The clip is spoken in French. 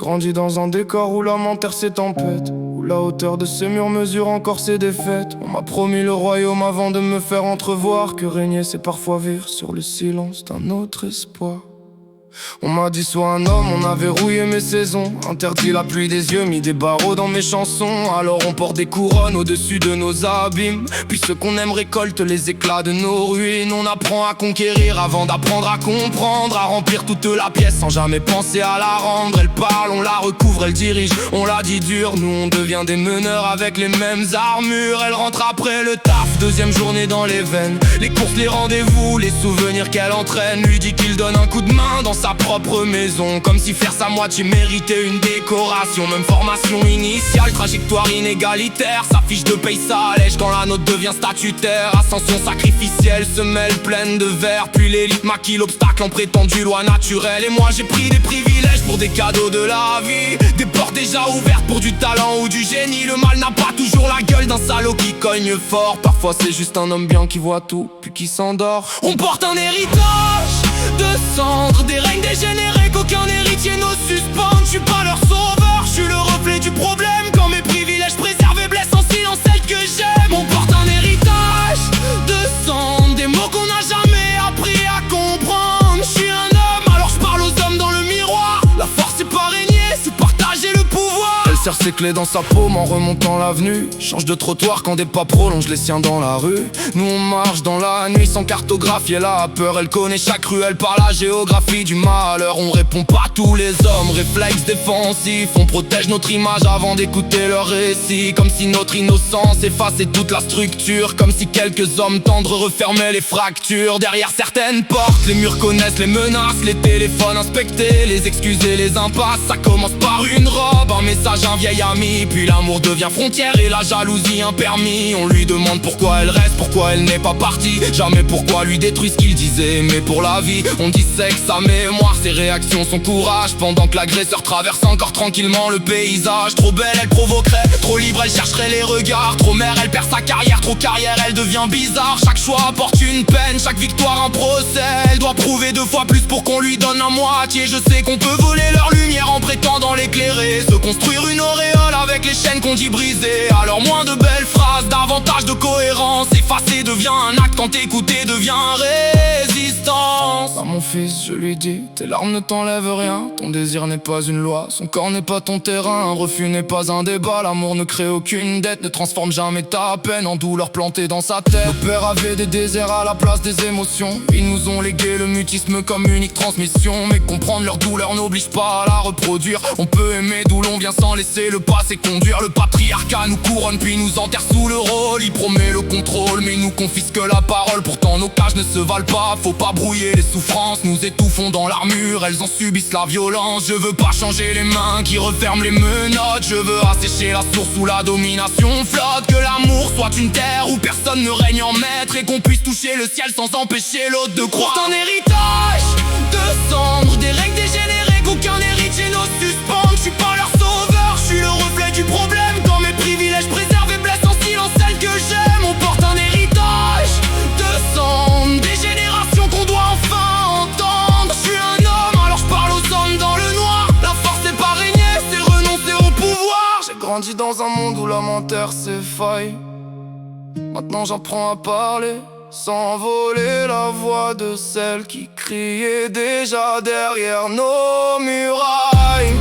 grandi dans un décor où la menteur ses tempêtes, où la hauteur de ces murs mesure encore ses défaites. On m'a promis le royaume avant de me faire entrevoir que régner c'est parfois vivre sur le silence d'un autre espoir. On m'a dit sois un homme, on a verrouillé mes saisons, interdit la pluie des yeux, mis des barreaux dans mes chansons. Alors on porte des couronnes au-dessus de nos abîmes, puis ceux qu'on aime récoltent les éclats de nos ruines. On apprend à conquérir avant d'apprendre à comprendre, à remplir toute la pièce sans jamais penser à la rendre. Elle parle, on la recouvre, elle dirige, on la dit dure. Nous on devient des meneurs avec les mêmes armures. Elle rentre après le taf, deuxième journée dans les veines, les courses, les rendez-vous, les souvenirs qu'elle entraîne. Lui dit qu'il donne un coup de main dans sa propre maison, comme si faire sa moitié méritait une décoration. Même formation initiale, trajectoire inégalitaire, sa fiche de paye s'allège quand la note devient statutaire. Ascension sacrificielle, semelle pleine de verre, puis l'élite maquille l'obstacle en prétendue loi naturelle. Et moi j'ai pris des privilèges pour des cadeaux de la vie, des portes déjà ouvertes pour du talent ou du génie. Le mal n'a pas toujours la gueule d'un salaud qui cogne fort, parfois c'est juste un homme bien qui voit tout puis qui s'endort. On porte un héritage de cendres, des règnes dégénérés qu'aucun héritier n'ose suspendre. Je suis pas leur sauveur, je suis le reflet du problème. Quand mes privilèges préservés blessent en silence celle que j'aime. On porte un héritage de cendres, des mots qu'on n'a jamais appris à comprendre. Je suis un homme, alors je parle aux hommes dans le miroir. La force c'est pas régner, c'est partager le pouvoir. Elle serre ses clés dans sa paume en remontant l'avenue, change de trottoir quand des pas prolongent les siens dans la rue. Nous on marche dans la nuit sans cartographie, elle a peur, elle connaît chaque ruelle par la géographie du malheur. On répond pas tous les hommes, réflexes défensifs, on protège notre image avant d'écouter leur récit. Comme si notre innocence effaçait toute la structure, comme si quelques hommes tendres refermaient les fractures. Derrière certaines portes, les murs connaissent les menaces, les téléphones inspectés, les excuses et les impasses. Ça commence par une robe, un message, un vieil ami, puis l'amour devient frontière et la jalousie un permis. On lui demande pourquoi elle reste, pourquoi elle n'est pas partie, jamais pourquoi lui détruit ce qu'il disait mais pour la vie. On dissèque sa mémoire, ses réactions, son courage, pendant que l'agresseur traverse encore tranquillement le paysage. Trop belle elle provoquerait, trop libre elle chercherait les regards, trop mère elle perd sa carrière, trop carrière elle devient bizarre. Chaque choix apporte une peine, chaque victoire un procès. Elle doit prouver 2 fois plus pour qu'on lui donne la moitié. Je sais qu'on peut voler leur lumière en prétendant l'éclairer, se construire une auréole avec les chaînes qu'on dit brisées. Alors moins de belles phrases, davantage de cohérence. Effacer devient un acte quand écouter devient résistance. À mon fils je lui dis, tes larmes ne t'enlèvent rien, ton désir n'est pas une loi, son corps n'est pas ton terrain. Un refus n'est pas un débat, l'amour ne crée aucune dette, ne transforme jamais ta peine en douleur plantée dans sa tête. Nos pères avaient des déserts à la place des émotions, ils nous ont légué le mutisme comme unique transmission. Mais comprendre leur douleur n'oblige pas à la reproduire. On peut aimer d'où l'on vient sans laisser le passé conduire. Le patriarcat nous couronne puis nous enterre sous le rôle. Il promet le contrôle mais nous confisque la parole. Pourtant nos cages ne se valent pas, faut pas brouiller les souffrances. Nous étouffons dans l'armure, elles en subissent la violence. Je veux pas changer les mains qui referment les menottes, je veux assécher la source où la domination flotte. Que l'amour soit une terre où personne ne règne en maître, et qu'on puisse toucher le ciel sans empêcher l'autre de croire. Un héritage de cendres, des règles dégénérées qu'aucun héritier n'ose suspendre. Je suis pas leur sauveur, je suis le reflet du problème. Quand mes privilèges préservés blessent en silence celle que j'aime. On porte un héritage de cendres, des générations qu'on doit enfin entendre. Je suis un homme, alors je parle aux hommes dans le noir. La force c'est pas régner, c'est renoncer au pouvoir. J'ai grandi dans un monde où la menteur s'effaille. Maintenant j'apprends à parler sans voler la voix de celle qui criait déjà derrière nos murailles.